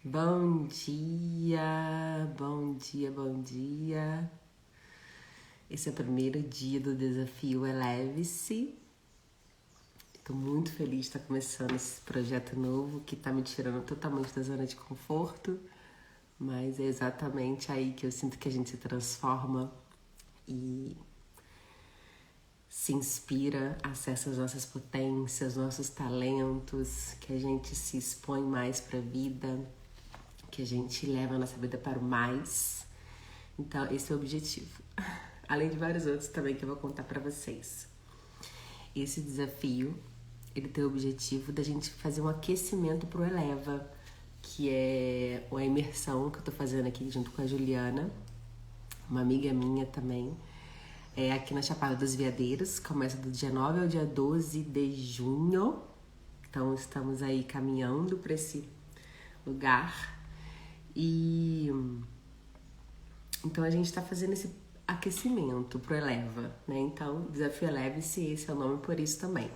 Bom dia, bom dia, bom dia. Esse é o primeiro dia do desafio Eleve-se. Estou muito feliz de estar começando esse projeto novo que está me tirando totalmente da zona de conforto, mas é exatamente aí que eu sinto que a gente se transforma e se inspira, acessa as nossas potências, nossos talentos, que a gente se expõe mais para a vida, que a gente leva a nossa vida para o mais. Então, esse é o objetivo. Além de vários outros também que eu vou contar para vocês. Esse desafio, ele tem o objetivo da gente fazer um aquecimento pro Eleva, que é uma imersão que eu tô fazendo aqui junto com a Juliana, uma amiga minha também. É aqui na Chapada dos Veadeiros, começa do dia 9 ao dia 12 de junho. Então, estamos aí caminhando para esse lugar. Então a gente está fazendo esse aquecimento pro Eleva, né? Então, Desafio Eleve-se, esse é o nome por isso também.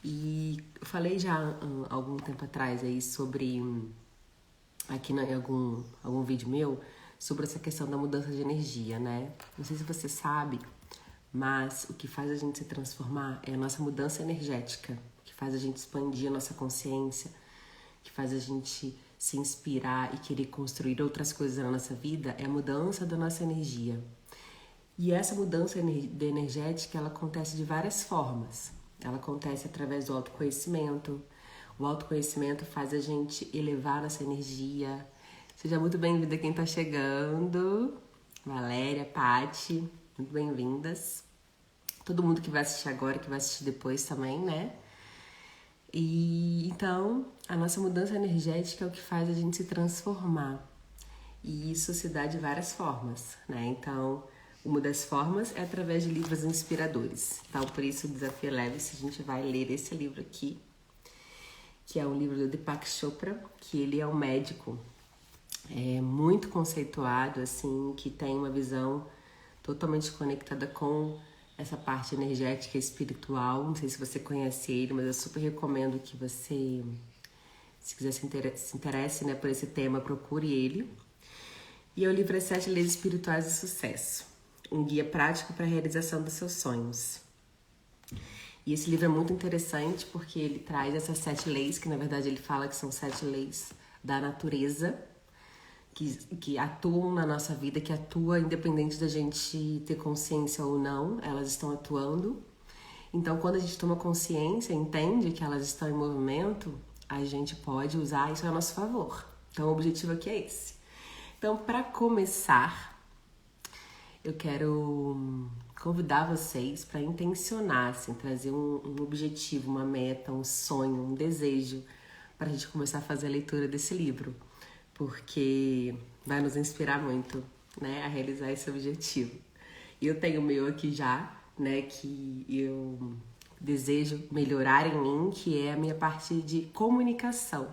E eu falei já há algum tempo atrás aí sobre, aqui em algum vídeo meu, sobre essa questão da mudança de energia, né? Não sei se você sabe, mas o que faz a gente se transformar é a nossa mudança energética, que faz a gente expandir a nossa consciência, que faz a gente se inspirar e querer construir outras coisas na nossa vida, é a mudança da nossa energia. E essa mudança energética, ela acontece de várias formas. Ela acontece através do autoconhecimento. O autoconhecimento faz a gente elevar nossa energia. Seja muito bem-vinda quem está chegando. Valéria, Paty, muito bem-vindas. Todo mundo que vai assistir agora, que vai assistir depois também, né? E então, a nossa mudança energética é o que faz a gente se transformar. E isso se dá de várias formas, né? Então, uma das formas é através de livros inspiradores. Então, por isso, o Desafio Eleve-se, a gente vai ler esse livro aqui, que é um livro do Deepak Chopra, que ele é um médico muito conceituado, assim, que tem uma visão totalmente conectada com essa parte energética e espiritual. Não sei se você conhece ele, mas eu super recomendo que você, se quiser se interesse, né, por esse tema, procure ele. E é o livro As 7 Leis Espirituais do Sucesso, um guia prático para a realização dos seus sonhos. E esse livro é muito interessante porque ele traz essas 7 leis, que na verdade ele fala que são 7 leis da natureza, que atuam na nossa vida, que atuam independente da gente ter consciência ou não, elas estão atuando. Então, quando a gente toma consciência, entende que elas estão em movimento, a gente pode usar isso a nosso favor. Então, o objetivo aqui é esse. Então, para começar, eu quero convidar vocês para intencionar, assim, trazer um objetivo, uma meta, um sonho, um desejo, para a gente começar a fazer a leitura desse livro, porque vai nos inspirar muito, né, a realizar esse objetivo. E eu tenho o meu aqui já, né, que eu desejo melhorar em mim, que é a minha parte de comunicação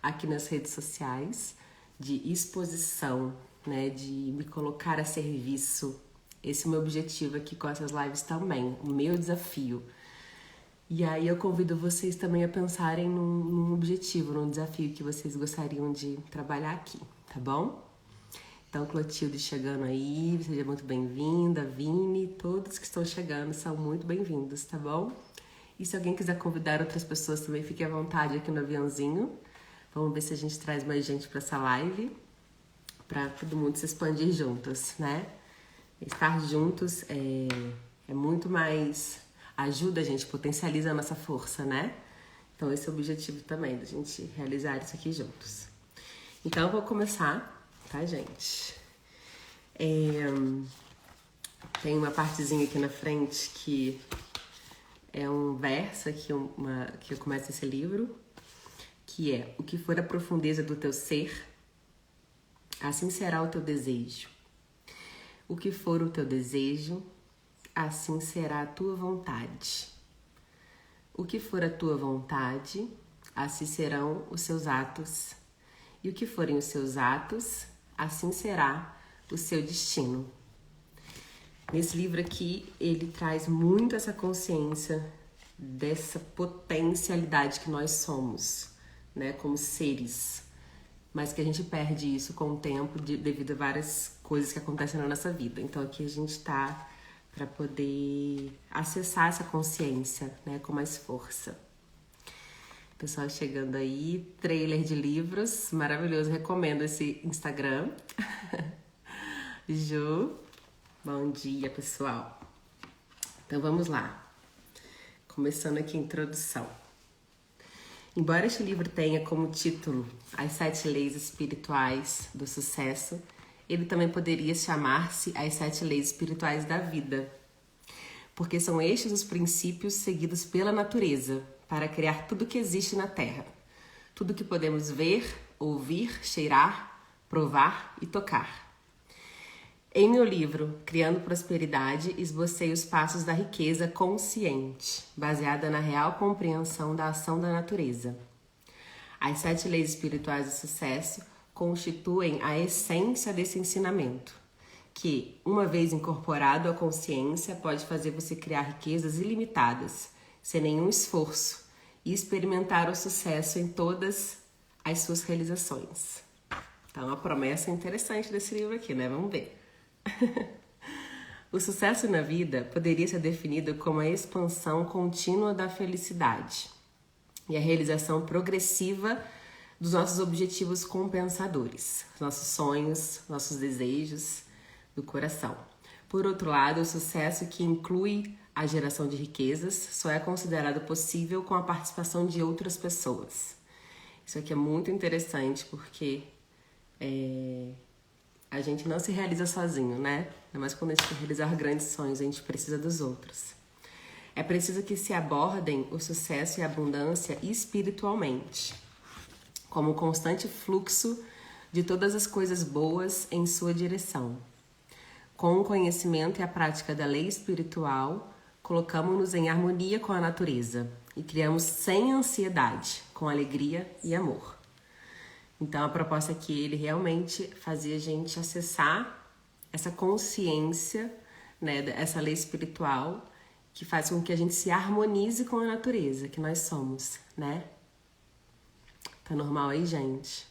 aqui nas redes sociais, de exposição, né, de me colocar a serviço. Esse é o meu objetivo aqui com essas lives também, o meu desafio. E aí eu convido vocês também a pensarem num objetivo, num desafio que vocês gostariam de trabalhar aqui, tá bom? Então, Clotilde chegando aí, seja muito bem-vinda, Vini, todos que estão chegando são muito bem-vindos, tá bom? E se alguém quiser convidar outras pessoas também, fique à vontade aqui no aviãozinho. Vamos ver se a gente traz mais gente para essa live, para todo mundo se expandir juntos, né? Estar juntos é muito mais... ajuda a gente, potencializa a nossa força, né? Então esse é o objetivo também, da gente realizar isso aqui juntos. Então eu vou começar, tá, gente? Tem uma partezinha aqui na frente que é um verso que eu começo esse livro, que é: o que for a profundeza do teu ser, assim será o teu desejo. O que for o teu desejo, assim será a tua vontade. O que for a tua vontade, assim serão os seus atos. E o que forem os seus atos, assim será o seu destino. Nesse livro aqui, ele traz muito essa consciência dessa potencialidade que nós somos, né, como seres. mas que a gente perde isso com o tempo devido a várias coisas que acontecem na nossa vida. Então aqui a gente tá para poder acessar essa consciência, né, com mais força. Pessoal chegando aí, trailer de livros, maravilhoso, recomendo esse Instagram. Ju, bom dia, pessoal. Então vamos lá, começando aqui a introdução. Embora este livro tenha como título As 7 Leis Espirituais do Sucesso, ele também poderia chamar-se As 7 Leis Espirituais da Vida, porque são estes os princípios seguidos pela natureza para criar tudo que existe na Terra, tudo que podemos ver, ouvir, cheirar, provar e tocar. Em meu livro, Criando Prosperidade, esbocei os passos da riqueza consciente, baseada na real compreensão da ação da natureza. As 7 leis espirituais do sucesso constituem a essência desse ensinamento, que, uma vez incorporado à consciência, pode fazer você criar riquezas ilimitadas, sem nenhum esforço, e experimentar o sucesso em todas as suas realizações. Então, a promessa interessante desse livro aqui, né? Vamos ver. O sucesso na vida poderia ser definido como a expansão contínua da felicidade e a realização progressiva dos nossos objetivos compensadores, nossos sonhos, nossos desejos do coração. Por outro lado, o sucesso que inclui a geração de riquezas só é considerado possível com a participação de outras pessoas. Isso aqui é muito interessante porque a gente não se realiza sozinho, né? Mas quando a gente quer realizar grandes sonhos, a gente precisa dos outros. É preciso que se abordem o sucesso e a abundância espiritualmente, como um constante fluxo de todas as coisas boas em sua direção. Com o conhecimento e a prática da lei espiritual, colocamos-nos em harmonia com a natureza e criamos sem ansiedade, com alegria e amor. Então a proposta aqui, ele realmente fazia a gente acessar essa consciência, né, essa lei espiritual que faz com que a gente se harmonize com a natureza que nós somos, né? Tá normal aí, gente?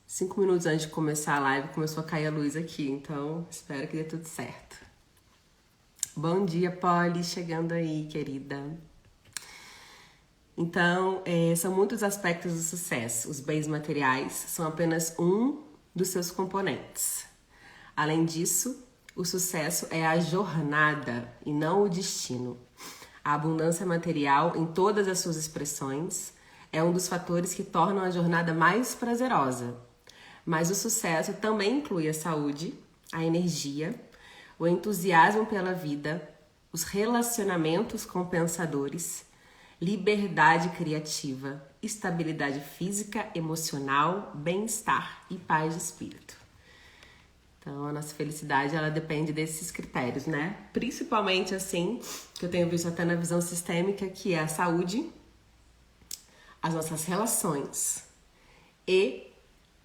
5 minutos antes de começar a live, começou a cair a luz aqui, então espero que dê tudo certo. Bom dia, Polly, chegando aí, querida. Então, são muitos aspectos do sucesso. Os bens materiais são apenas um dos seus componentes. Além disso, o sucesso é a jornada e não o destino. A abundância material, em todas as suas expressões, é um dos fatores que tornam a jornada mais prazerosa. Mas o sucesso também inclui a saúde, a energia, o entusiasmo pela vida, os relacionamentos compensadores, liberdade criativa, estabilidade física, emocional, bem-estar e paz de espírito. Então, a nossa felicidade, ela depende desses critérios, né? Principalmente, assim, que eu tenho visto até na visão sistêmica, que é a saúde, as nossas relações e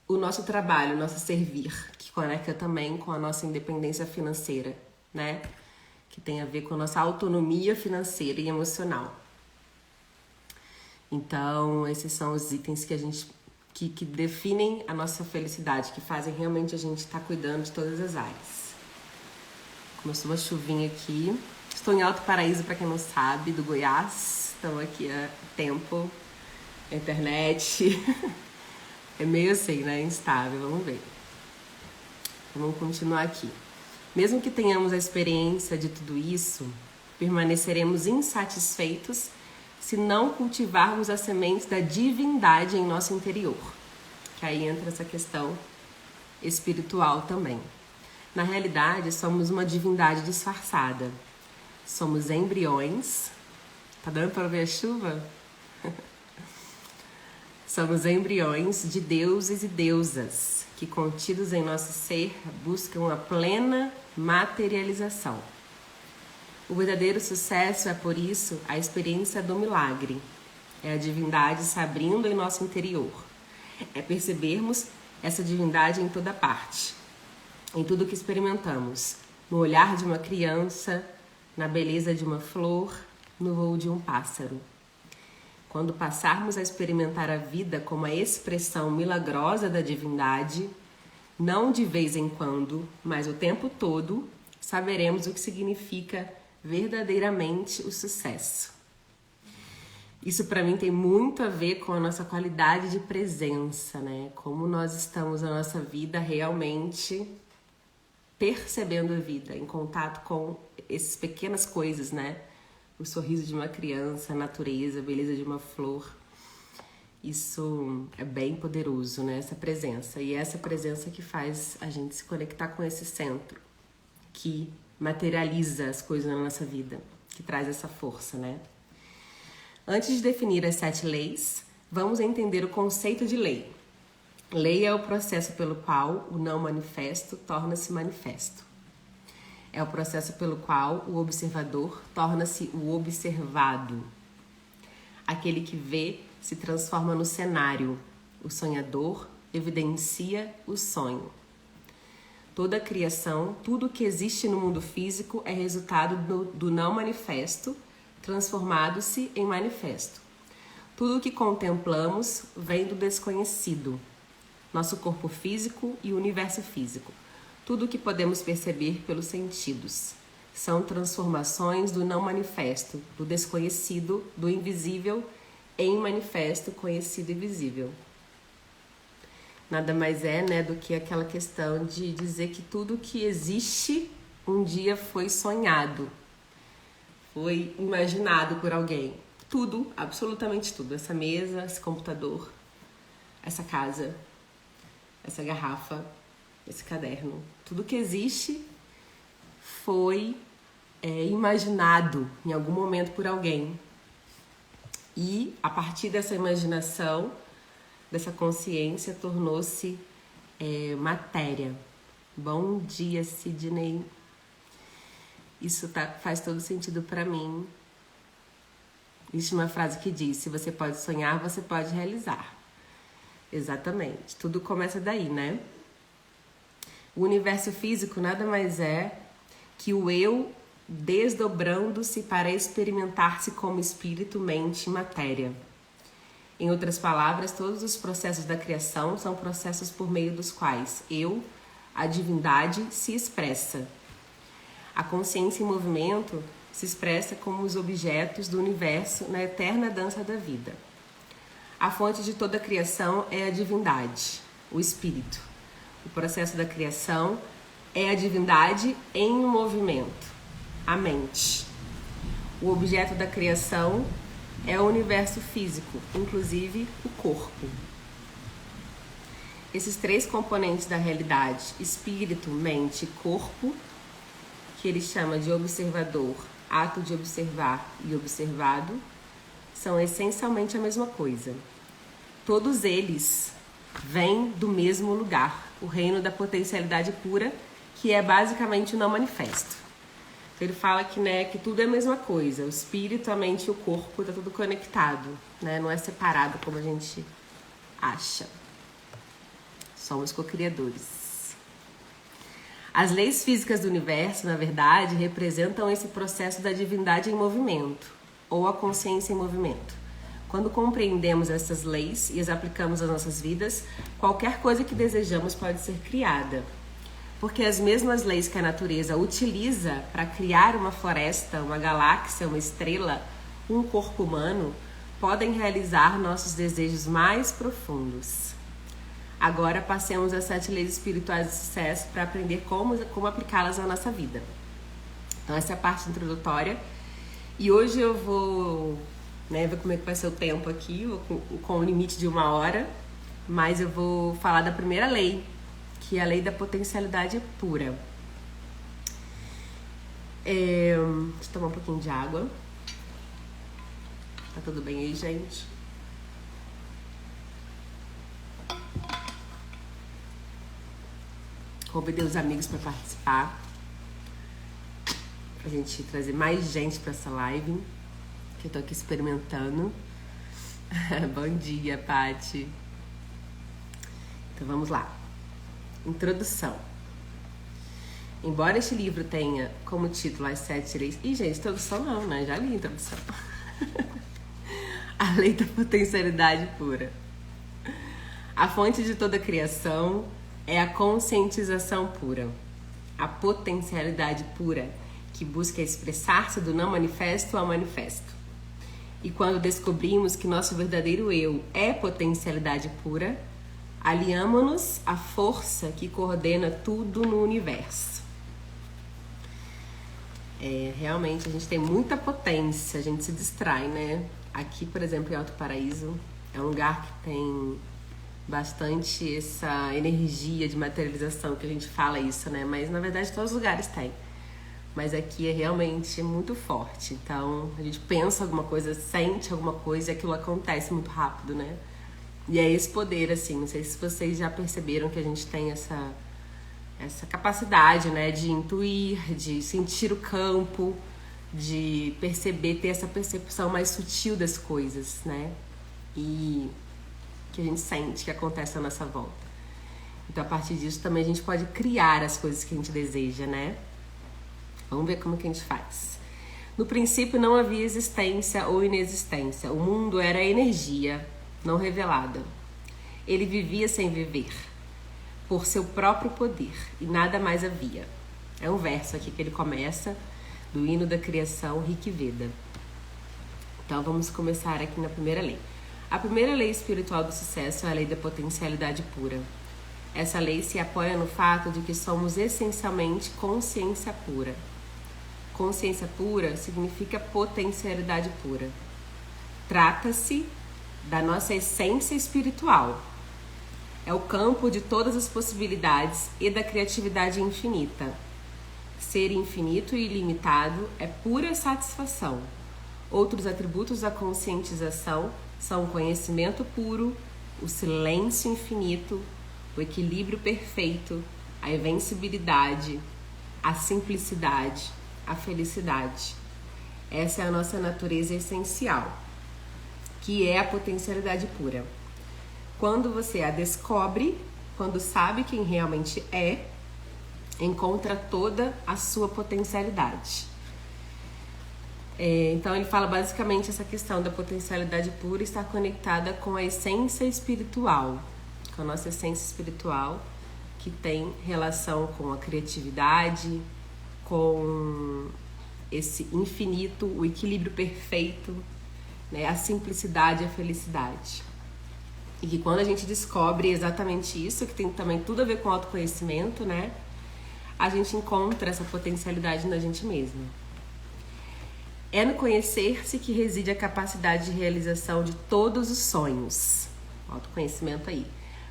o nosso trabalho, o nosso servir, que conecta também com a nossa independência financeira, né? Que tem a ver com a nossa autonomia financeira e emocional. Então, esses são os itens que definem a nossa felicidade, que fazem realmente a gente estar cuidando de todas as áreas. Começou uma chuvinha aqui. Estou em Alto Paraíso, para quem não sabe, do Goiás. Estamos aqui há tempo. A internet é meio assim, né? Instável. Vamos ver. Vamos continuar aqui. Mesmo que tenhamos a experiência de tudo isso, permaneceremos insatisfeitos se não cultivarmos as sementes da divindade em nosso interior. Que aí entra essa questão espiritual também. Na realidade, somos uma divindade disfarçada. Somos embriões. Tá dando para ver a chuva? Somos embriões de deuses e deusas que, contidos em nosso ser, buscam a plena materialização. O verdadeiro sucesso é, por isso, a experiência do milagre. É a divindade se abrindo em nosso interior. É percebermos essa divindade em toda parte, em tudo que experimentamos, no olhar de uma criança, na beleza de uma flor, no voo de um pássaro. Quando passarmos a experimentar a vida como a expressão milagrosa da divindade, não de vez em quando, mas o tempo todo, saberemos o que significa verdadeiramente o sucesso. Isso para mim tem muito a ver com a nossa qualidade de presença, né? Como nós estamos na nossa vida realmente percebendo a vida, em contato com essas pequenas coisas, né? O sorriso de uma criança, a natureza, a beleza de uma flor. Isso é bem poderoso, né? Essa presença. E é essa presença que faz a gente se conectar com esse centro, que materializa as coisas na nossa vida, que traz essa força, né? Antes de definir as 7 leis, vamos entender o conceito de lei. Lei é o processo pelo qual o não manifesto torna-se manifesto. É o processo pelo qual o observador torna-se o observado. Aquele que vê se transforma no cenário. O sonhador evidencia o sonho. Toda a criação, tudo que existe no mundo físico é resultado do não manifesto, transformado-se em manifesto. Tudo o que contemplamos vem do desconhecido. Nosso corpo físico e o universo físico. Tudo o que podemos perceber pelos sentidos. São transformações do não manifesto, do desconhecido, do invisível, em manifesto, conhecido e visível. Nada mais é, né, do que aquela questão de dizer que tudo que existe um dia foi sonhado. Foi imaginado por alguém. Tudo, absolutamente tudo. Essa mesa, esse computador, essa casa, essa garrafa, esse caderno. Tudo que existe foi imaginado em algum momento por alguém. E a partir dessa imaginação, dessa consciência, tornou-se matéria. Bom dia, Sidney. Isso faz todo sentido para mim. Existe uma frase que diz: se você pode sonhar, você pode realizar. Exatamente. Tudo começa daí, né? O universo físico nada mais é que o eu desdobrando-se para experimentar-se como espírito, mente e matéria. Em outras palavras, todos os processos da criação são processos por meio dos quais eu, a divindade, se expressa. A consciência em movimento se expressa como os objetos do universo na eterna dança da vida. A fonte de toda a criação é a divindade, o espírito. O processo da criação é a divindade em movimento, a mente. O objeto da criação é o universo físico, inclusive o corpo. Esses 3 componentes da realidade, espírito, mente e corpo, que ele chama de observador, ato de observar e observado, são essencialmente a mesma coisa. Todos eles vêm do mesmo lugar, o reino da potencialidade pura, que é basicamente o não manifesto. Ele fala que, né, que tudo é a mesma coisa, o espírito, a mente e o corpo, tá tudo conectado, né? Não é separado como a gente acha. Somos co-criadores. As leis físicas do universo, na verdade, representam esse processo da divindade em movimento, ou a consciência em movimento. Quando compreendemos essas leis e as aplicamos às nossas vidas, qualquer coisa que desejamos pode ser criada. Porque as mesmas leis que a natureza utiliza para criar uma floresta, uma galáxia, uma estrela, um corpo humano, podem realizar nossos desejos mais profundos. Agora passemos às 7 leis espirituais do sucesso para aprender como aplicá-las na nossa vida. Então essa é a parte introdutória. E hoje eu vou ver como é que vai ser o tempo aqui, com o limite de 1 hora. Mas eu vou falar da primeira lei, que é a lei da potencialidade pura. Deixa eu tomar um pouquinho de água. Tá tudo bem aí, gente? Convidei os amigos para participar, pra gente trazer mais gente para essa live, que eu tô aqui experimentando. Bom dia, Paty. Então vamos lá. Introdução. Embora este livro tenha como título As 7 Leis... Ih, gente, introdução não, né? Já li a introdução. A lei da potencialidade pura. A fonte de toda criação é a conscientização pura, a potencialidade pura, que busca expressar-se do não manifesto ao manifesto. E quando descobrimos que nosso verdadeiro eu é potencialidade pura, aliamos-nos à força que coordena tudo no universo. Realmente a gente tem muita potência, a gente se distrai, né? Aqui, por exemplo, em Alto Paraíso, é um lugar que tem bastante essa energia de materialização, que a gente fala isso, né? Mas na verdade todos os lugares têm. Mas aqui é realmente muito forte. Então a gente pensa alguma coisa, sente alguma coisa e aquilo acontece muito rápido, né? E é esse poder, assim, não sei se vocês já perceberam que a gente tem essa capacidade, né, de intuir, de sentir o campo, de perceber, ter essa percepção mais sutil das coisas, né? E que a gente sente que acontece à nossa volta. Então, a partir disso, também a gente pode criar as coisas que a gente deseja, né? Vamos ver como que a gente faz. No princípio, não havia existência ou inexistência. O mundo era energia não revelada. Ele vivia sem viver, por seu próprio poder, e nada mais havia. É um verso aqui que ele começa, do hino da criação, Rig Veda. Então vamos começar aqui na primeira lei. A primeira lei espiritual do sucesso é a lei da potencialidade pura. Essa lei se apoia no fato de que somos essencialmente consciência pura. Consciência pura significa potencialidade pura. Trata-se da nossa essência espiritual. É o campo de todas as possibilidades e da criatividade infinita. Ser infinito e ilimitado é pura satisfação. Outros atributos da conscientização são o conhecimento puro, o silêncio infinito, o equilíbrio perfeito, a invencibilidade, a simplicidade, a felicidade. Essa é a nossa natureza essencial, que é a potencialidade pura. Quando você a descobre, quando sabe quem realmente é, encontra toda a sua potencialidade. Então ele fala basicamente essa questão da potencialidade pura estar conectada com a essência espiritual, com a nossa essência espiritual, que tem relação com a criatividade, com esse infinito, o equilíbrio perfeito, né, a simplicidade e a felicidade. E que quando a gente descobre exatamente isso, que tem também tudo a ver com autoconhecimento, né, a gente encontra essa potencialidade na gente mesma. É no conhecer-se que reside a capacidade de realização de todos os sonhos. Autoconhecimento aí.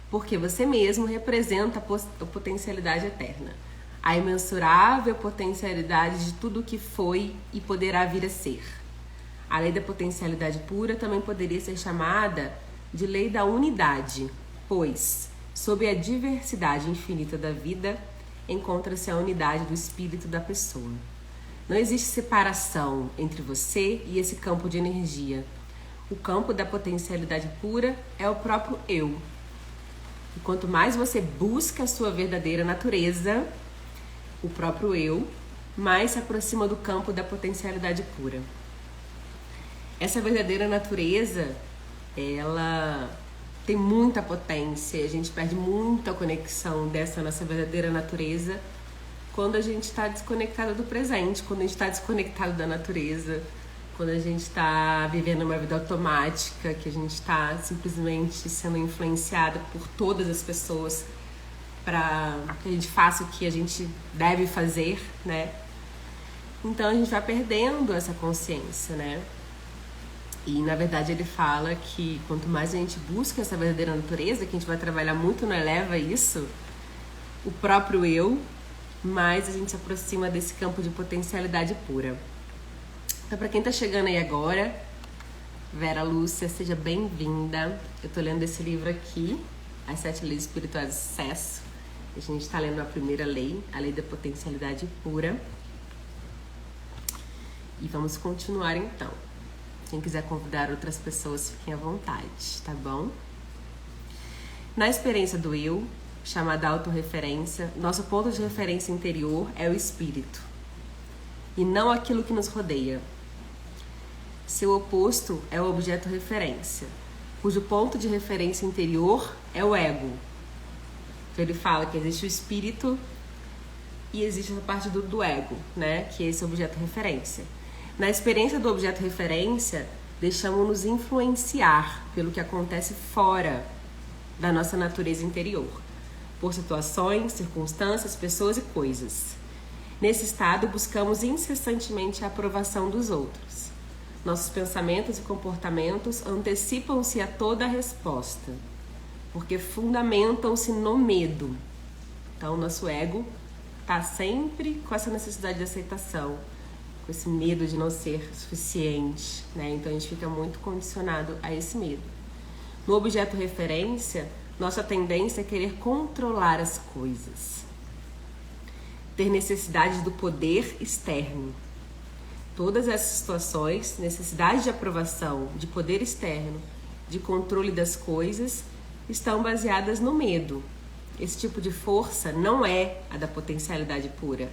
Porque você mesmo representa a potencialidade eterna. A imensurável potencialidade de tudo o que foi e poderá vir a ser. A lei da potencialidade pura também poderia ser chamada de lei da unidade, pois, sob a diversidade infinita da vida, encontra-se a unidade do espírito da pessoa. Não existe separação entre você e esse campo de energia. O campo da potencialidade pura é o próprio eu. E quanto mais você busca a sua verdadeira natureza, o próprio eu, mais se aproxima do campo da potencialidade pura. Essa verdadeira natureza, ela tem muita potência, a gente perde muita conexão dessa nossa verdadeira natureza quando a gente está desconectado do presente, quando a gente está desconectado da natureza, quando a gente está vivendo uma vida automática, que a gente está simplesmente sendo influenciado por todas as pessoas para que a gente faça o que a gente deve fazer, né? Então a gente vai perdendo essa consciência, né? E na verdade ele fala que quanto mais a gente busca essa verdadeira natureza, que a gente vai trabalhar muito no Eleva isso, o próprio eu, mais a gente se aproxima desse campo de potencialidade pura. Então, para quem tá chegando aí agora, Vera Lúcia, seja bem-vinda. Eu tô lendo esse livro aqui, As 7 Leis Espirituais do Sucesso. A gente tá lendo a primeira lei, a lei da potencialidade pura. E vamos continuar então. Quem quiser convidar outras pessoas, fiquem à vontade, tá bom? Na experiência do eu, chamada autorreferência, nosso ponto de referência interior é o espírito, e não aquilo que nos rodeia. Seu oposto é o objeto referência, cujo ponto de referência interior é o ego. Então ele fala que existe o espírito e existe a parte do ego, né? Que é esse objeto referência. Na experiência do objeto referência, deixamos-nos influenciar pelo que acontece fora da nossa natureza interior, por situações, circunstâncias, pessoas e coisas. Nesse estado, buscamos incessantemente a aprovação dos outros. Nossos pensamentos e comportamentos antecipam-se a toda a resposta, porque fundamentam-se no medo. Então, nosso ego está sempre com essa necessidade de aceitação, com esse medo de não ser suficiente, né? Então, a gente fica muito condicionado a esse medo. No objeto referência, nossa tendência é querer controlar as coisas, ter necessidade do poder externo. Todas essas situações, necessidade de aprovação, de poder externo, de controle das coisas, estão baseadas no medo. Esse tipo de força não é a da potencialidade pura,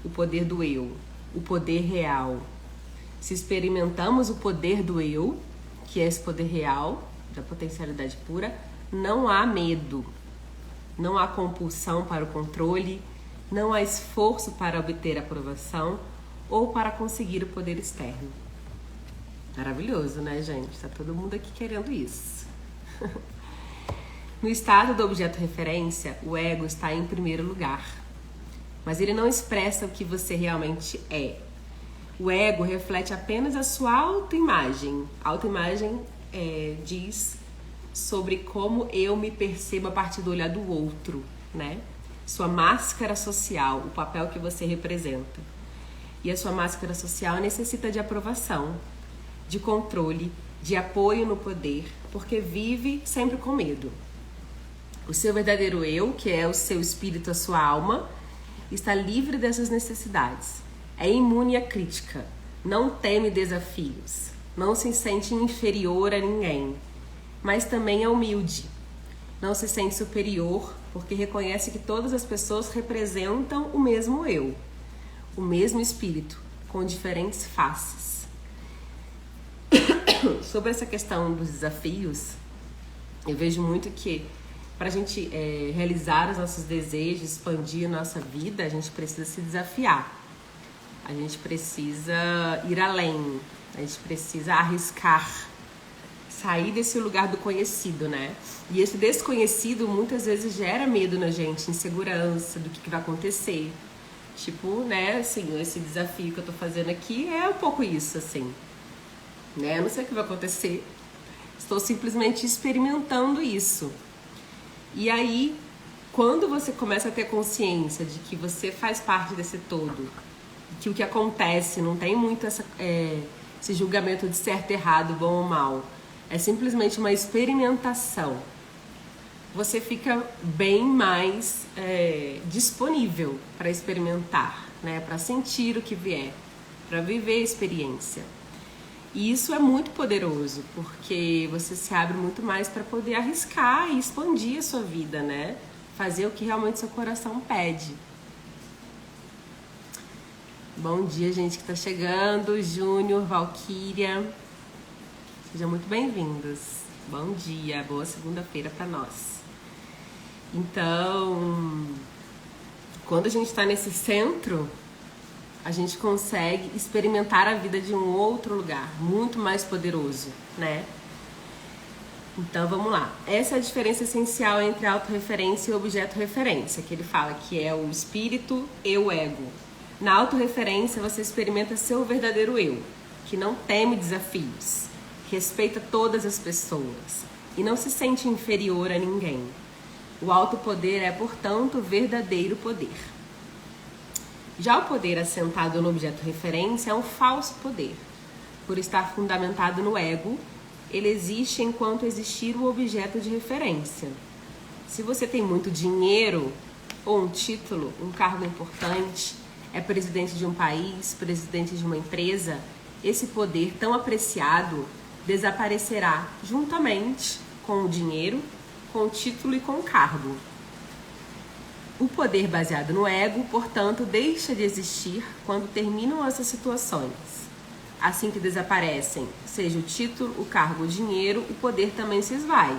o poder do eu, o poder real. Se experimentamos o poder do eu, que é esse poder real, da potencialidade pura, não há medo, não há compulsão para o controle, não há esforço para obter aprovação ou para conseguir o poder externo. Maravilhoso, né, gente? Tá todo mundo aqui querendo isso. No estado do objeto referência, o ego está em primeiro lugar, mas ele não expressa o que você realmente é. O ego reflete apenas a sua autoimagem. Autoimagem diz sobre como eu me percebo a partir do olhar do outro, né? Sua máscara social, o papel que você representa. E a sua máscara social necessita de aprovação, de controle, de apoio no poder, porque vive sempre com medo. O seu verdadeiro eu, que é o seu espírito, a sua alma, está livre dessas necessidades. É imune à crítica, não teme desafios, não se sente inferior a ninguém, mas também é humilde. Não se sente superior porque reconhece que todas as pessoas representam o mesmo eu, o mesmo espírito, com diferentes faces. Sobre essa questão dos desafios, eu vejo muito que para a gente realizar os nossos desejos, expandir a nossa vida, a gente precisa se desafiar. A gente precisa ir além, a gente precisa arriscar, sair desse lugar do conhecido, né? E esse desconhecido muitas vezes gera medo na gente, insegurança do que vai acontecer. Tipo, né, assim, esse desafio que eu tô fazendo aqui é um pouco isso, assim, né? Eu não sei o que vai acontecer, estou simplesmente experimentando isso. E aí, quando você começa a ter consciência de que você faz parte desse todo, que o que acontece não tem muito esse julgamento de certo, errado, bom ou mal, é simplesmente uma experimentação, você fica bem mais disponível para experimentar, né? Para sentir o que vier, para viver a experiência. E isso é muito poderoso, porque você se abre muito mais para poder arriscar e expandir a sua vida, né? Fazer o que realmente seu coração pede. Bom dia, gente que está chegando. Júnior, Valquíria. Sejam muito bem-vindos. Bom dia, boa segunda-feira para nós. Então, quando a gente está nesse centro, a gente consegue experimentar a vida de um outro lugar, muito mais poderoso, né? Então, vamos lá. Essa é a diferença essencial entre autorreferência e objeto referência, que ele fala que é o espírito e o ego. Na autorreferência, você experimenta seu verdadeiro eu, que não teme desafios, respeita todas as pessoas e não se sente inferior a ninguém. O autopoder é, portanto, verdadeiro poder. Já o poder assentado no objeto referência é um falso poder. Por estar fundamentado no ego, ele existe enquanto existir o objeto de referência. Se você tem muito dinheiro, ou um título, um cargo importante, é presidente de um país, presidente de uma empresa, esse poder tão apreciado desaparecerá juntamente com o dinheiro, com o título e com o cargo. O poder baseado no ego, portanto, deixa de existir quando terminam essas situações. assim que desaparecem, seja o título, o cargo, o dinheiro, o poder também se esvai.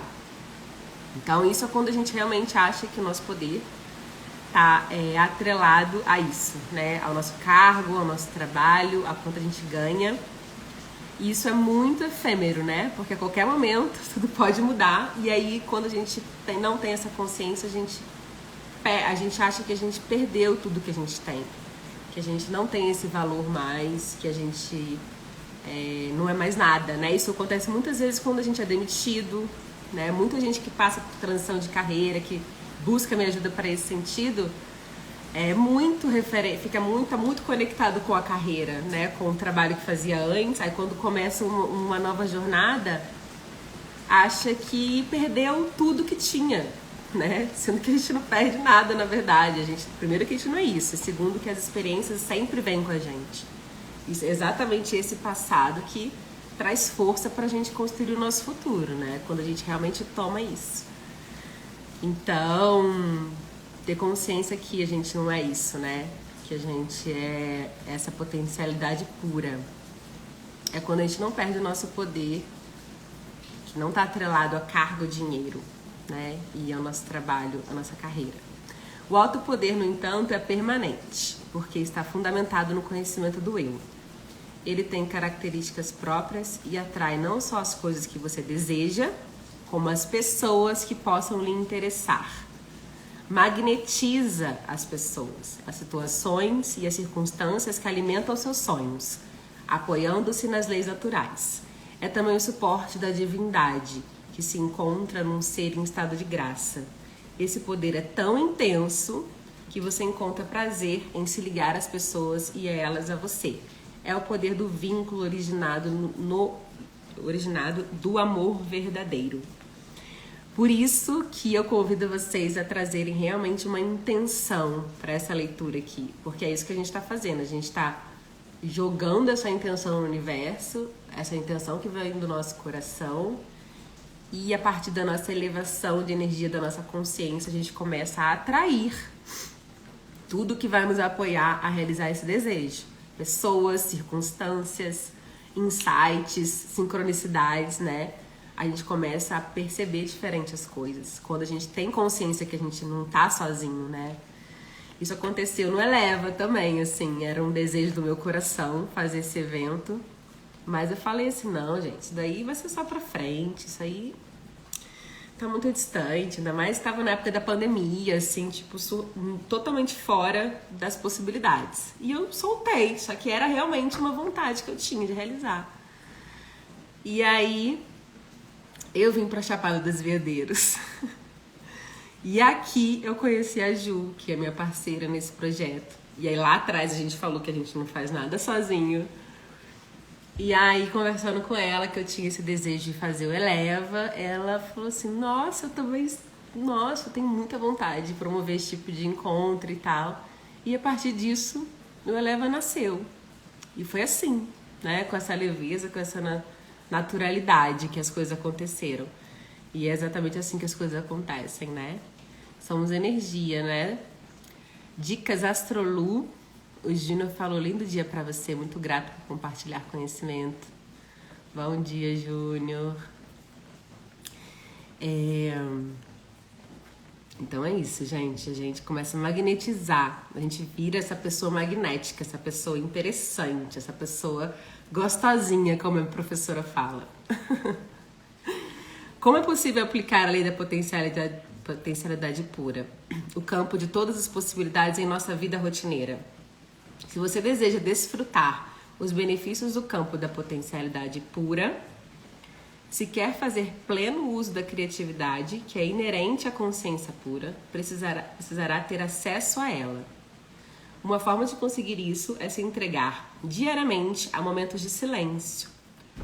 Então isso é quando a gente realmente acha que o nosso poder tá atrelado a isso, né? Ao nosso cargo, ao nosso trabalho, a quanto a gente ganha. E isso é muito efêmero, né? Porque a qualquer momento tudo pode mudar. E aí, quando a gente não tem essa consciência, a gente acha que a gente perdeu tudo que a gente tem. Que a gente não tem esse valor mais, que a gente não é mais nada, né? Isso acontece muitas vezes quando a gente é demitido, né? Muita gente que passa por transição de carreira, que busca minha ajuda para esse sentido, fica muito conectado com a carreira, né? Com o trabalho que fazia antes. Aí quando começa uma nova jornada, acha que perdeu tudo que tinha, né? Sendo que a gente não perde nada, na verdade. Primeiro que a gente não é isso, e segundo que as experiências sempre vêm com a gente. Isso é exatamente esse passado que traz força pra gente construir o nosso futuro, né? Quando a gente realmente toma isso. Então, ter consciência que a gente não é isso, né? Que a gente é essa potencialidade pura. É quando a gente não perde o nosso poder, que não está atrelado a cargo, dinheiro, né? E ao nosso trabalho, à nossa carreira. O alto poder, no entanto, é permanente, porque está fundamentado no conhecimento do eu. Ele tem características próprias e atrai não só as coisas que você deseja, como as pessoas que possam lhe interessar. Magnetiza as pessoas, as situações e as circunstâncias que alimentam seus sonhos, apoiando-se nas leis naturais. É também o suporte da divindade, que se encontra num ser em estado de graça. Esse poder é tão intenso que você encontra prazer em se ligar às pessoas e elas a você. É o poder do vínculo originado do amor verdadeiro. Por isso que eu convido vocês a trazerem realmente uma intenção para essa leitura aqui, porque é isso que a gente está fazendo. A gente está jogando essa intenção no universo, essa intenção que vem do nosso coração, e a partir da nossa elevação de energia, da nossa consciência, a gente começa a atrair tudo que vai nos apoiar a realizar esse desejo. Pessoas, circunstâncias, insights, sincronicidades, né? A gente começa a perceber diferente as coisas. Quando a gente tem consciência que a gente não tá sozinho, né? Isso aconteceu no Eleva também, assim. Era um desejo do meu coração fazer esse evento. Mas eu falei assim, não, gente, isso daí vai ser só pra frente. Isso aí tá muito distante. Ainda mais estava na época da pandemia, assim, tipo, totalmente fora das possibilidades. E eu soltei, só que era realmente uma vontade que eu tinha de realizar. E aí eu vim pra Chapada dos Veadeiros. E aqui eu conheci a Ju, que é minha parceira nesse projeto. E aí lá atrás a gente falou que a gente não faz nada sozinho. E aí, conversando com ela, que eu tinha esse desejo de fazer o Eleva, ela falou assim, nossa, eu tenho muita vontade de promover esse tipo de encontro e tal. E a partir disso, o Eleva nasceu. E foi assim, né? Com essa leveza, com essa naturalidade que as coisas aconteceram. E é exatamente assim que as coisas acontecem, né? Somos energia, né? Dicas Astrolu. O Júnior falou, lindo dia pra você, muito grato por compartilhar conhecimento. Bom dia, Júnior. Então é isso, gente. A gente começa a magnetizar. A gente vira essa pessoa magnética, essa pessoa interessante, essa pessoa gostosinha, como a professora fala. Como é possível aplicar a lei da potencialidade pura? O campo de todas as possibilidades em nossa vida rotineira. Se você deseja desfrutar os benefícios do campo da potencialidade pura, se quer fazer pleno uso da criatividade, que é inerente à consciência pura, precisará ter acesso a ela. Uma forma de conseguir isso é se entregar diariamente a momentos de silêncio,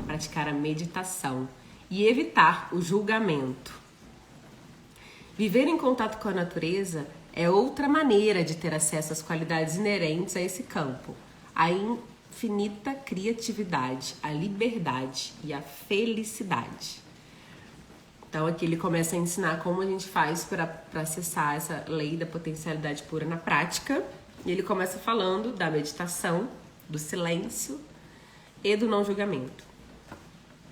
praticar a meditação e evitar o julgamento. Viver em contato com a natureza é outra maneira de ter acesso às qualidades inerentes a esse campo, a infinita criatividade, a liberdade e a felicidade. Então aqui ele começa a ensinar como a gente faz para acessar essa lei da potencialidade pura na prática. E ele começa falando da meditação, do silêncio e do não julgamento,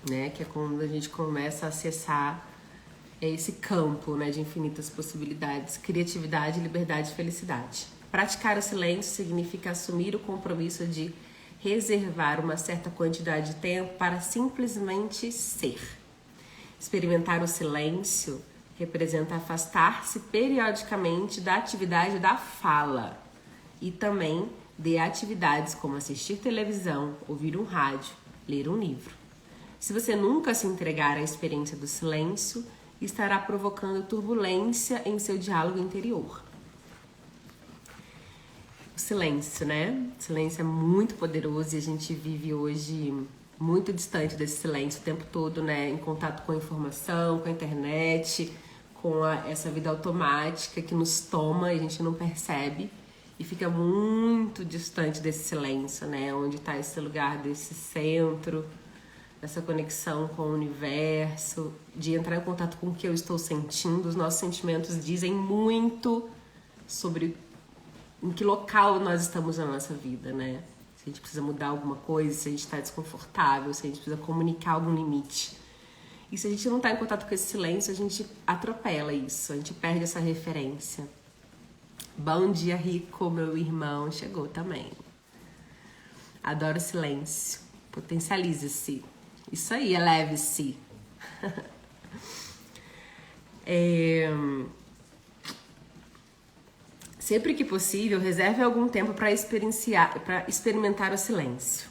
né? Que é quando a gente começa a acessar esse campo, né, de infinitas possibilidades, criatividade, liberdade e felicidade. Praticar o silêncio significa assumir o compromisso de reservar uma certa quantidade de tempo para simplesmente ser. Experimentar o silêncio representa afastar-se periodicamente da atividade da fala e também de atividades como assistir televisão, ouvir um rádio, ler um livro. Se você nunca se entregar à experiência do silêncio, estará provocando turbulência em seu diálogo interior. O silêncio, né? O silêncio é muito poderoso e a gente vive hoje muito distante desse silêncio o tempo todo, né? Em contato com a informação, com a internet, com essa vida automática que nos toma e a gente não percebe e fica muito distante desse silêncio, né? Onde está esse lugar desse centro, dessa conexão com o universo, de entrar em contato com o que eu estou sentindo. Os nossos sentimentos dizem muito sobre em que local nós estamos na nossa vida, né? Se a gente precisa mudar alguma coisa, se a gente está desconfortável, se a gente precisa comunicar algum limite. E se a gente não está em contato com esse silêncio, a gente atropela isso, a gente perde essa referência. Bom dia, Rico, meu irmão, chegou também. Adoro o silêncio. Potencialize-se. Isso aí, eleve-se. Sempre que possível, reserve algum tempo para experimentar o silêncio.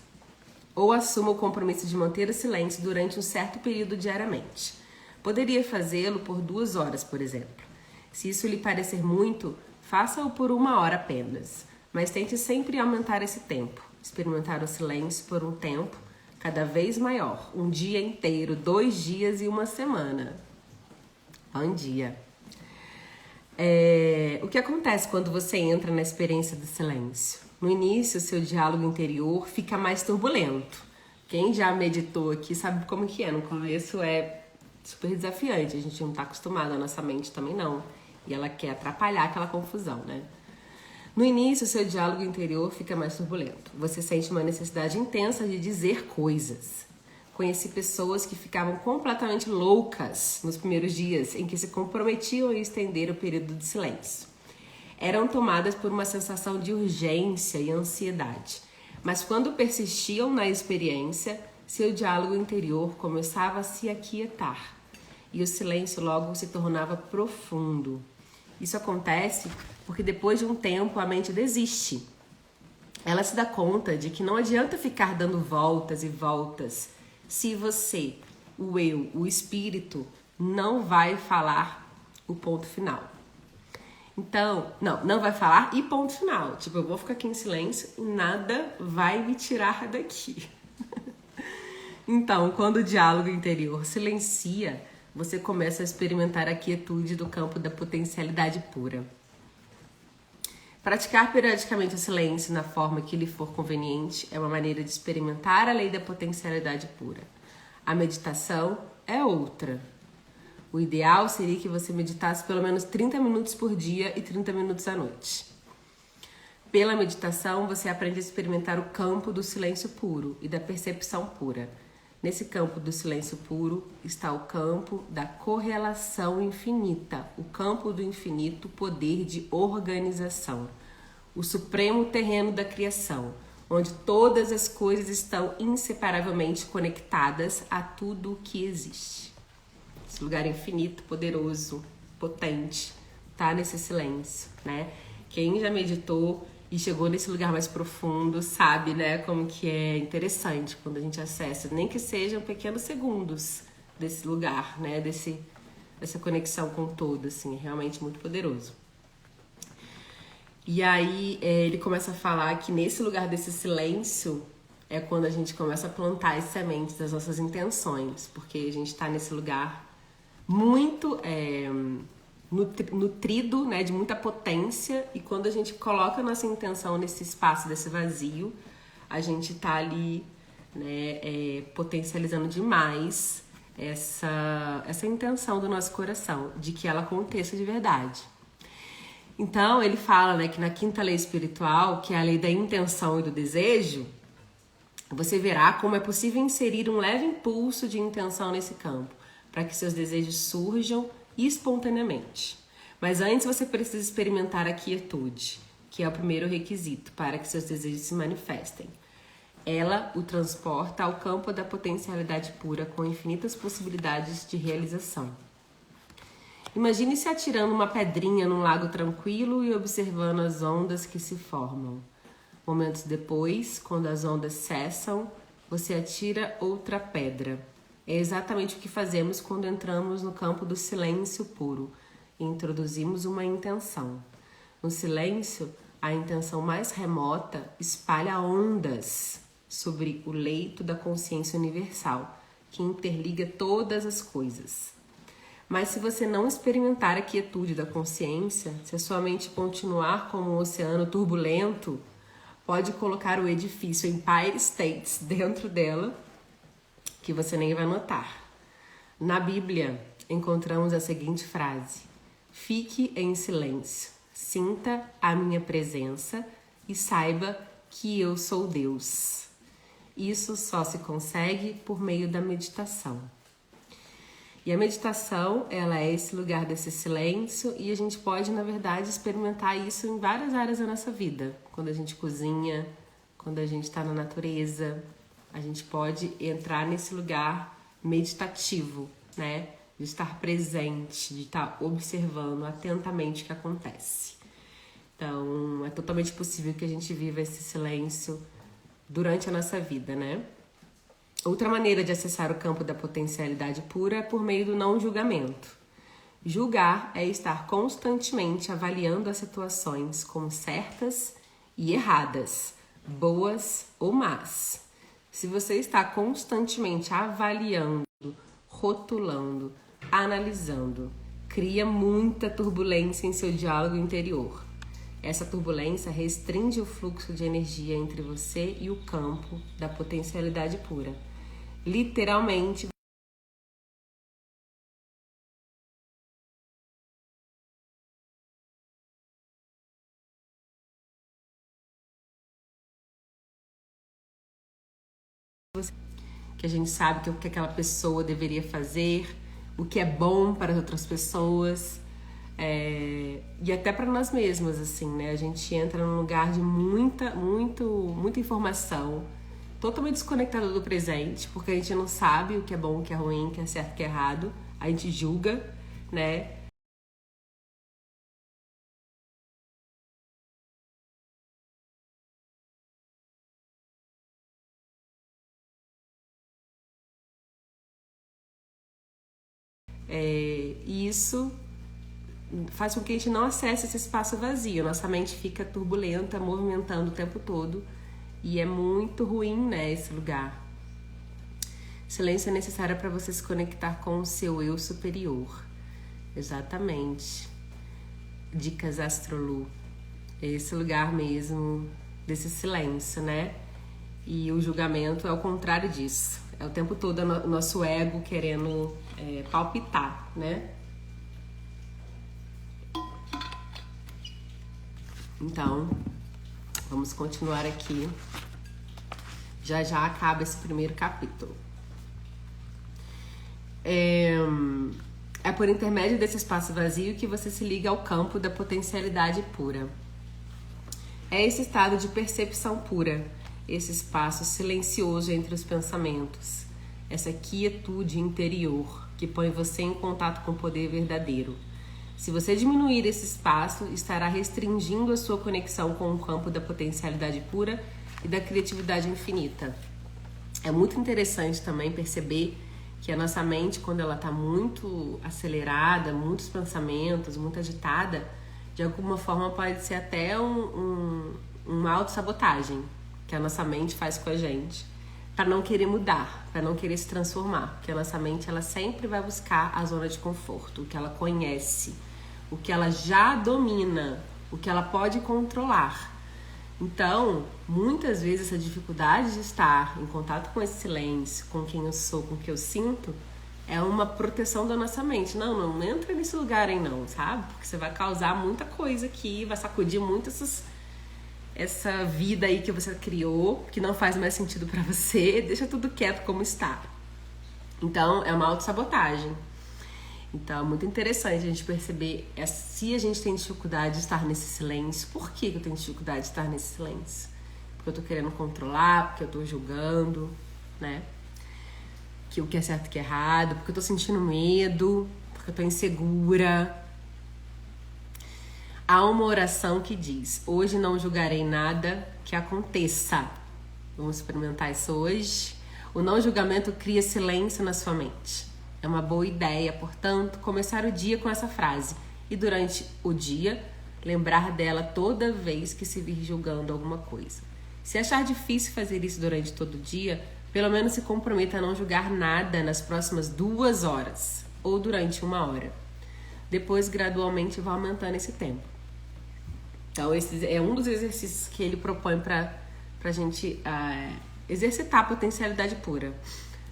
Ou assuma o compromisso de manter o silêncio durante um certo período diariamente. Poderia fazê-lo por 2 horas, por exemplo. Se isso lhe parecer muito, faça-o por 1 hora apenas. Mas tente sempre aumentar esse tempo. Experimentar o silêncio por um tempo cada vez maior. 1 dia inteiro, 2 dias e 1 semana. Bom dia. O que acontece quando você entra na experiência do silêncio? No início, o seu diálogo interior fica mais turbulento. Quem já meditou aqui sabe como que é. No começo é super desafiante, a gente não está acostumado, a nossa mente também não. E ela quer atrapalhar aquela confusão, né? No início, o seu diálogo interior fica mais turbulento. Você sente uma necessidade intensa de dizer coisas. Conheci pessoas que ficavam completamente loucas nos primeiros dias em que se comprometiam a estender o período de silêncio. Eram tomadas por uma sensação de urgência e ansiedade. Mas quando persistiam na experiência, seu diálogo interior começava a se aquietar. E o silêncio logo se tornava profundo. Isso acontece porque depois de um tempo a mente desiste. Ela se dá conta de que não adianta ficar dando voltas e voltas se você, o eu, o espírito, não vai falar o ponto final. Então, não vai falar e ponto final. Tipo, eu vou ficar aqui em silêncio e nada vai me tirar daqui. Então, quando o diálogo interior silencia, você começa a experimentar a quietude do campo da potencialidade pura. Praticar periodicamente o silêncio na forma que lhe for conveniente é uma maneira de experimentar a lei da potencialidade pura. A meditação é outra. O ideal seria que você meditasse pelo menos 30 minutos por dia e 30 minutos à noite. Pela meditação, você aprende a experimentar o campo do silêncio puro e da percepção pura. Nesse campo do silêncio puro está o campo da correlação infinita, o campo do infinito poder de organização, o supremo terreno da criação, onde todas as coisas estão inseparavelmente conectadas a tudo o que existe. Esse lugar infinito, poderoso, potente, tá nesse silêncio, né? Quem já meditou e chegou nesse lugar mais profundo sabe, né, como que é interessante quando a gente acessa, nem que sejam pequenos segundos desse lugar, né, dessa conexão com o todo, assim, é realmente muito poderoso. E aí ele começa a falar que nesse lugar desse silêncio é quando a gente começa a plantar as sementes das nossas intenções, porque a gente está nesse lugar muito nutrido, né, de muita potência, e quando a gente coloca a nossa intenção nesse espaço, desse vazio, a gente tá ali, né, potencializando demais essa intenção do nosso coração, de que ela aconteça de verdade. Então, ele fala, né, que na quinta lei espiritual, que é a lei da intenção e do desejo, você verá como é possível inserir um leve impulso de intenção nesse campo, para que seus desejos surjam espontaneamente. Mas antes você precisa experimentar a quietude, que é o primeiro requisito para que seus desejos se manifestem. Ela o transporta ao campo da potencialidade pura com infinitas possibilidades de realização. Imagine se atirando uma pedrinha num lago tranquilo e observando as ondas que se formam. Momentos depois, quando as ondas cessam, você atira outra pedra. É exatamente o que fazemos quando entramos no campo do silêncio puro e introduzimos uma intenção. No silêncio, a intenção mais remota espalha ondas sobre o leito da consciência universal, que interliga todas as coisas. Mas se você não experimentar a quietude da consciência, se a sua mente continuar como um oceano turbulento, pode colocar o edifício Empire States dentro dela, que você nem vai notar. Na Bíblia, encontramos a seguinte frase: fique em silêncio, sinta a minha presença e saiba que eu sou Deus. Isso só se consegue por meio da meditação. E a meditação, ela é esse lugar desse silêncio e a gente pode, na verdade, experimentar isso em várias áreas da nossa vida. Quando a gente cozinha, quando a gente está na natureza, a gente pode entrar nesse lugar meditativo, né? De estar presente, de estar observando atentamente o que acontece. Então, é totalmente possível que a gente viva esse silêncio durante a nossa vida, né? Outra maneira de acessar o campo da potencialidade pura é por meio do não julgamento. Julgar é estar constantemente avaliando as situações como certas e erradas, boas ou más. Se você está constantemente avaliando, rotulando, analisando, cria muita turbulência em seu diálogo interior. Essa turbulência restringe o fluxo de energia entre você e o campo da potencialidade pura. Literalmente, que a gente sabe que o que aquela pessoa deveria fazer, o que é bom para as outras pessoas, e até para nós mesmos, assim, né? A gente entra num lugar de muita informação, totalmente desconectado do presente, porque a gente não sabe o que é bom, o que é ruim, o que é certo, o que é errado. A gente julga, né? E isso faz com que a gente não acesse esse espaço vazio. Nossa mente fica turbulenta, movimentando o tempo todo. E é muito ruim, né, esse lugar. Silêncio é necessário para você se conectar com o seu eu superior. Exatamente. Dicas Astrolu. Esse lugar mesmo desse silêncio, né? E o julgamento é o contrário disso. É o tempo todo o nosso ego querendo palpitar, né? Então, vamos continuar aqui. Já já acaba esse primeiro capítulo. É por intermédio desse espaço vazio que você se liga ao campo da potencialidade pura. É esse estado de percepção pura, esse espaço silencioso entre os pensamentos, essa quietude interior que põe você em contato com o poder verdadeiro. Se você diminuir esse espaço, estará restringindo a sua conexão com o campo da potencialidade pura e da criatividade infinita. É muito interessante também perceber que a nossa mente, quando ela está muito acelerada, muitos pensamentos, muito agitada, de alguma forma pode ser até uma autossabotagem que a nossa mente faz com a gente, para não querer mudar, para não querer se transformar, porque a nossa mente ela sempre vai buscar a zona de conforto, o que ela conhece, o que ela já domina, o que ela pode controlar. Então, muitas vezes essa dificuldade de estar em contato com esse silêncio, com quem eu sou, com o que eu sinto, é uma proteção da nossa mente. Não entra nesse lugar aí não, sabe? Porque você vai causar muita coisa aqui, vai sacudir muito essa vida aí que você criou, que não faz mais sentido pra você, deixa tudo quieto como está. Então, é uma autossabotagem. Então, é muito interessante a gente perceber se a gente tem dificuldade de estar nesse silêncio. Por que eu tenho dificuldade de estar nesse silêncio? Porque eu tô querendo controlar, porque eu tô julgando, né? Que o que é certo e o que é errado, porque eu tô sentindo medo, porque eu tô insegura. Há uma oração que diz: hoje não julgarei nada que aconteça. Vamos experimentar isso hoje. O não julgamento cria silêncio na sua mente. É uma boa ideia, portanto, começar o dia com essa frase e durante o dia lembrar dela toda vez que se vir julgando alguma coisa. Se achar difícil fazer isso durante todo o dia, pelo menos se comprometa a não julgar nada nas próximas 2 horas ou durante 1 hora. Depois, gradualmente, vai aumentando esse tempo. Então, esse é um dos exercícios que ele propõe para a gente exercitar a potencialidade pura.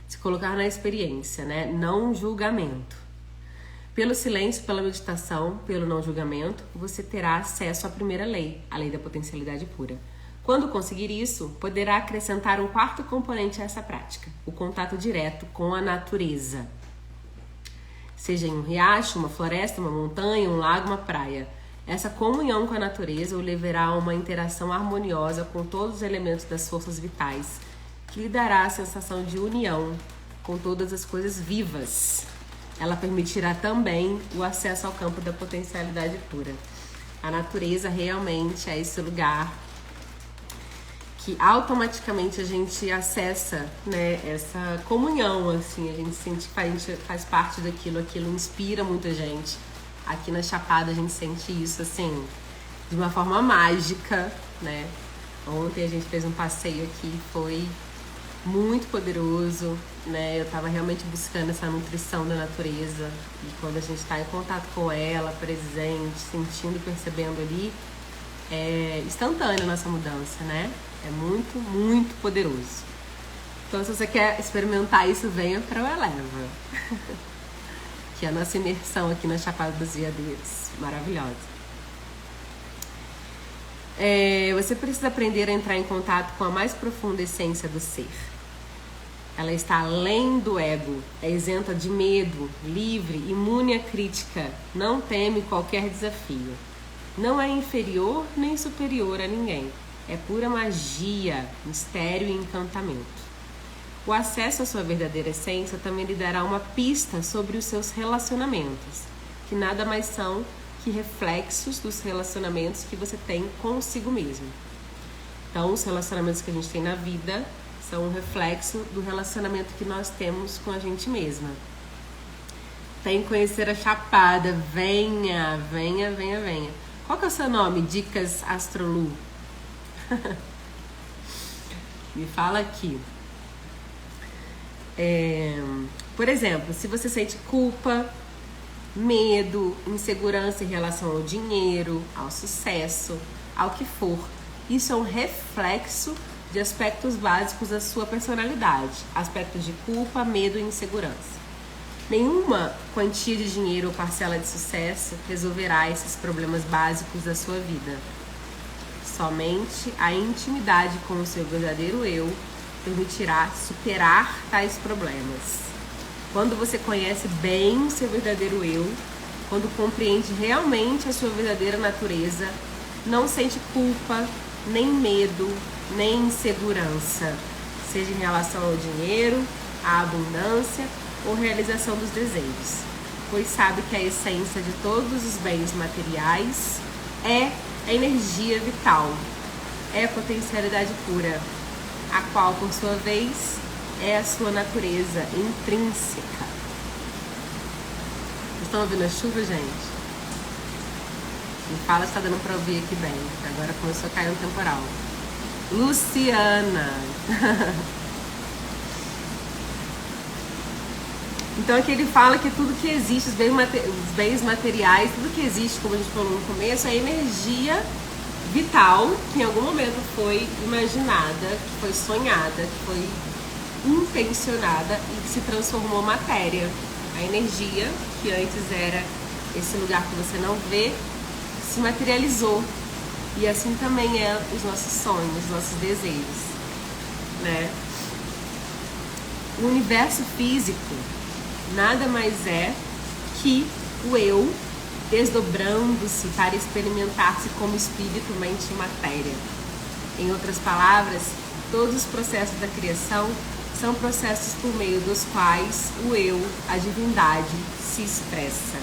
Se colocar na experiência, né? Não julgamento. Pelo silêncio, pela meditação, pelo não julgamento, você terá acesso à primeira lei, a lei da potencialidade pura. Quando conseguir isso, poderá acrescentar um 4º componente a essa prática, o contato direto com a natureza. Seja em um riacho, uma floresta, uma montanha, um lago, uma praia. Essa comunhão com a natureza o levará a uma interação harmoniosa com todos os elementos das forças vitais, que lhe dará a sensação de união com todas as coisas vivas. Ela permitirá também o acesso ao campo da potencialidade pura. A natureza realmente é esse lugar que automaticamente a gente acessa, né, essa comunhão, assim, a gente sente que a gente faz parte daquilo, aquilo inspira muita gente. Aqui na Chapada a gente sente isso, assim, de uma forma mágica, né? Ontem a gente fez um passeio aqui, foi muito poderoso, né? Eu tava realmente buscando essa nutrição da natureza e quando a gente tá em contato com ela, presente, sentindo e percebendo ali, é instantânea a nossa mudança, né? É muito, muito poderoso. Então, se você quer experimentar isso, venha para o Eleva. Que é a nossa imersão aqui na Chapada dos Veadeiros. Maravilhosa. Você precisa aprender a entrar em contato com a mais profunda essência do ser. Ela está além do ego, é isenta de medo, livre, imune à crítica, não teme qualquer desafio. Não é inferior nem superior a ninguém. É pura magia, mistério e encantamento. O acesso à sua verdadeira essência também lhe dará uma pista sobre os seus relacionamentos, que nada mais são que reflexos dos relacionamentos que você tem consigo mesmo. Então, os relacionamentos que a gente tem na vida são um reflexo do relacionamento que nós temos com a gente mesma. Tem que conhecer a Chapada, venha, venha, venha, venha. Qual que é o seu nome? Dicas Astrolu. Me fala aqui. Por exemplo, se você sente culpa, medo, insegurança em relação ao dinheiro, ao sucesso, ao que for, isso é um reflexo de aspectos básicos da sua personalidade, aspectos de culpa, medo e insegurança. Nenhuma quantia de dinheiro ou parcela de sucesso resolverá esses problemas básicos da sua vida. Somente a intimidade com o seu verdadeiro eu permitirá superar tais problemas. Quando você conhece bem o seu verdadeiro eu, quando compreende realmente a sua verdadeira natureza, não sente culpa, nem medo, nem insegurança, seja em relação ao dinheiro, à abundância ou realização dos desejos, pois sabe que a essência de todos os bens materiais é a energia vital, é a potencialidade pura, a qual, por sua vez, é a sua natureza intrínseca. Vocês estão ouvindo a chuva, gente? Me fala se está dando para ouvir aqui bem. Agora começou a cair um temporal. Luciana! Então aqui ele fala que tudo que existe, os bens materiais, tudo que existe, como a gente falou no começo, é energia vital que em algum momento foi imaginada, que foi sonhada, que foi intencionada e que se transformou em matéria. A energia, que antes era esse lugar que você não vê, se materializou E assim também é os nossos sonhos, os nossos desejos, né? O universo físico nada mais é que o eu desdobrando-se para experimentar-se como espírito, mente e matéria. Em outras palavras, todos os processos da criação são processos por meio dos quais o eu, a divindade, se expressa.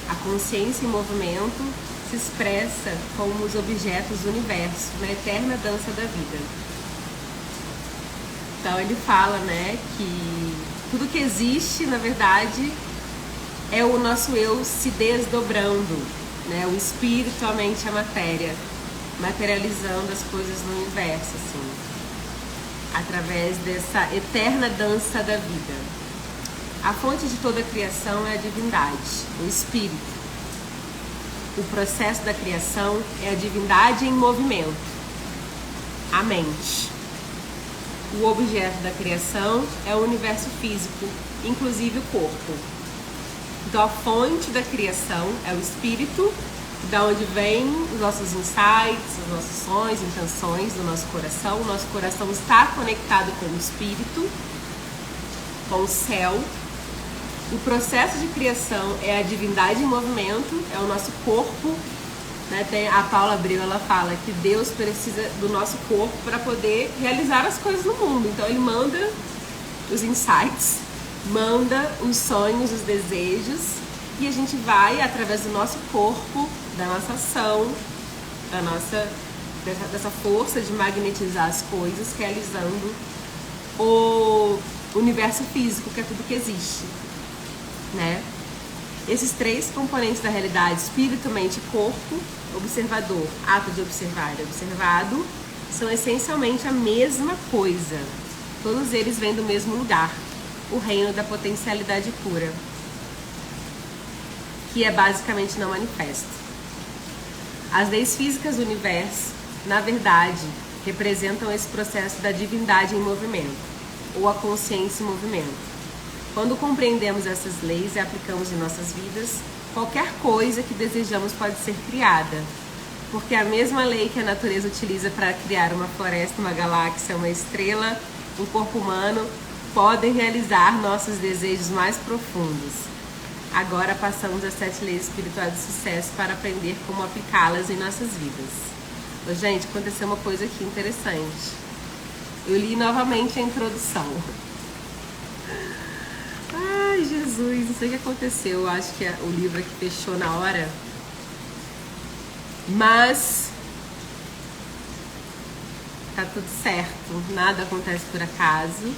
A consciência em movimento se expressa como os objetos do universo, na eterna dança da vida. Então ele fala, né, que tudo que existe, na verdade, é o nosso eu se desdobrando, né, o espírito, a mente e a matéria, materializando as coisas no universo, assim, através dessa eterna dança da vida. A fonte de toda a criação é a divindade, o espírito. O processo da criação é a divindade em movimento, a mente. O objeto da criação é o universo físico, inclusive o corpo. Então a fonte da criação é o espírito, da onde vêm os nossos insights, os nossos sonhos, intenções do nosso coração. O nosso coração está conectado com o espírito, com o céu. O processo de criação é a divindade em movimento, é o nosso corpo. Né? Tem a Paula Abreu, ela fala que Deus precisa do nosso corpo para poder realizar as coisas no mundo. Então ele manda os insights, manda os sonhos, os desejos, e a gente vai, através do nosso corpo, da nossa ação, dessa força de magnetizar as coisas, realizando o universo físico, que é tudo que existe, né? Esses três componentes da realidade, espírito, mente e corpo, observador, ato de observar e observado, são essencialmente a mesma coisa. Todos eles vêm do mesmo lugar, o reino da potencialidade pura, que é basicamente não manifesto. As leis físicas do universo, na verdade, representam esse processo da divindade em movimento, ou a consciência em movimento. Quando compreendemos essas leis e aplicamos em nossas vidas, qualquer coisa que desejamos pode ser criada, porque a mesma lei que a natureza utiliza para criar uma floresta, uma galáxia, uma estrela, um corpo humano, podem realizar nossos desejos mais profundos. Agora passamos às 7 leis espirituais do sucesso para aprender como aplicá-las em nossas vidas. Ô, gente, aconteceu uma coisa aqui interessante. Eu li novamente a introdução. Ai, Jesus, não sei o que aconteceu. Eu acho que o livro aqui fechou na hora. Mas tá tudo certo, nada acontece por acaso.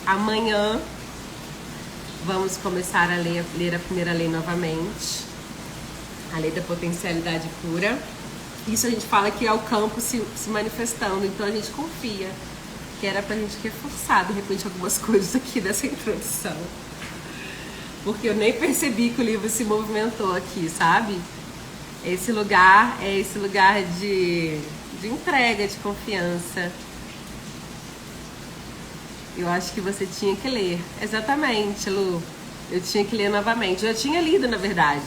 Amanhã vamos começar a ler a primeira lei novamente, a lei da potencialidade pura. Isso a gente fala que é o campo se manifestando, então a gente confia que era pra gente reforçar de repente algumas coisas aqui dessa introdução, porque eu nem percebi que o livro se movimentou aqui, sabe? Esse lugar é esse lugar de entrega, de confiança. Eu acho que você tinha que ler. Exatamente, Lu. Eu tinha que ler novamente. Eu já tinha lido, na verdade,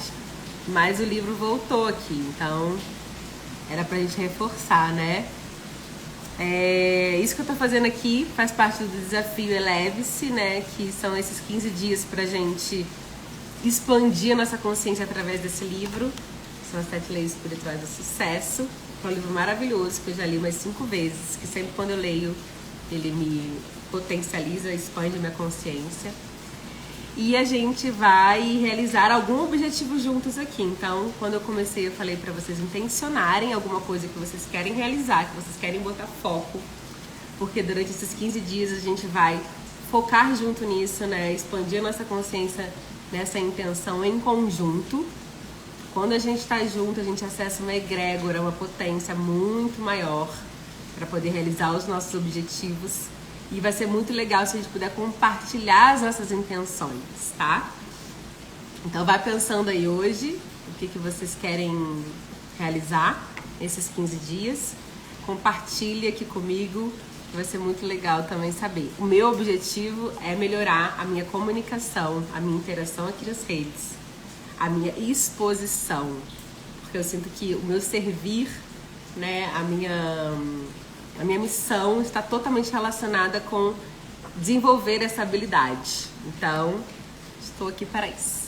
mas o livro voltou aqui, então era pra gente reforçar, né? Isso que eu tô fazendo aqui faz parte do desafio Eleve-se, né? Que são esses 15 dias pra gente expandir a nossa consciência através desse livro. São as 7 leis espirituais do sucesso. É um livro maravilhoso que eu já li umas 5 vezes, que sempre quando eu leio ele me potencializa, expande minha consciência. E a gente vai realizar algum objetivo juntos aqui. Então, quando eu comecei, eu falei pra vocês intencionarem alguma coisa que vocês querem realizar, que vocês querem botar foco, porque durante esses 15 dias a gente vai focar junto nisso, né? Expandir a nossa consciência nessa intenção em conjunto. Quando a gente tá junto, a gente acessa uma egrégora, uma potência muito maior para poder realizar os nossos objetivos. E vai ser muito legal se a gente puder compartilhar as nossas intenções, tá? Então vai pensando aí hoje o que vocês querem realizar nesses 15 dias. Compartilhe aqui comigo, que vai ser muito legal também saber. O meu objetivo é melhorar a minha comunicação, a minha interação aqui nas redes, a minha exposição. Porque eu sinto que o meu servir né? A minha missão está totalmente relacionada com desenvolver essa habilidade. Então, estou aqui para isso.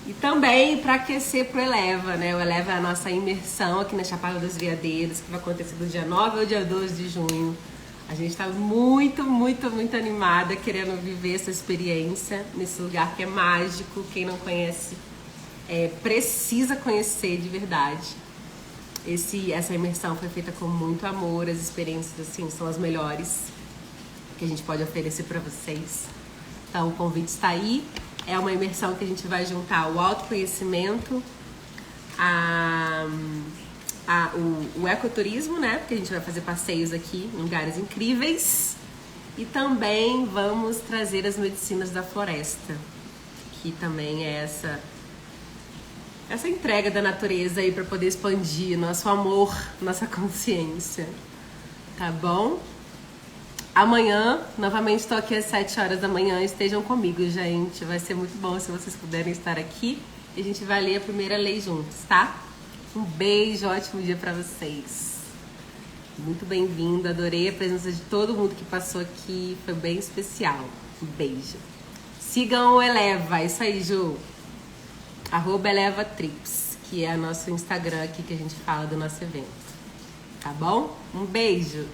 E também para aquecer pro Eleva, né? O Eleva é a nossa imersão aqui na Chapada dos Veadeiros, que vai acontecer do dia 9 ao dia 12 de junho. A gente está muito, muito, muito animada, querendo viver essa experiência nesse lugar que é mágico. Quem não conhece, precisa conhecer de verdade. Essa imersão foi feita com muito amor, as experiências assim são as melhores que a gente pode oferecer para vocês. Então o convite está aí. É uma imersão que a gente vai juntar o autoconhecimento, o ecoturismo, né? Porque a gente vai fazer passeios aqui em lugares incríveis. E também vamos trazer as medicinas da floresta, que também é essa entrega da natureza aí para poder expandir nosso amor, nossa consciência. Tá bom? Amanhã, novamente estou aqui às 7 horas da manhã. Estejam comigo, gente. Vai ser muito bom se vocês puderem estar aqui. E a gente vai ler a primeira lei juntos, tá? Um beijo, ótimo dia pra vocês. Muito bem-vindo, adorei a presença de todo mundo que passou aqui. Foi bem especial. Um beijo. Sigam o Eleva, isso aí, Ju. @ElevaTrips, que é o nosso Instagram aqui que a gente fala do nosso evento. Tá bom? Um beijo.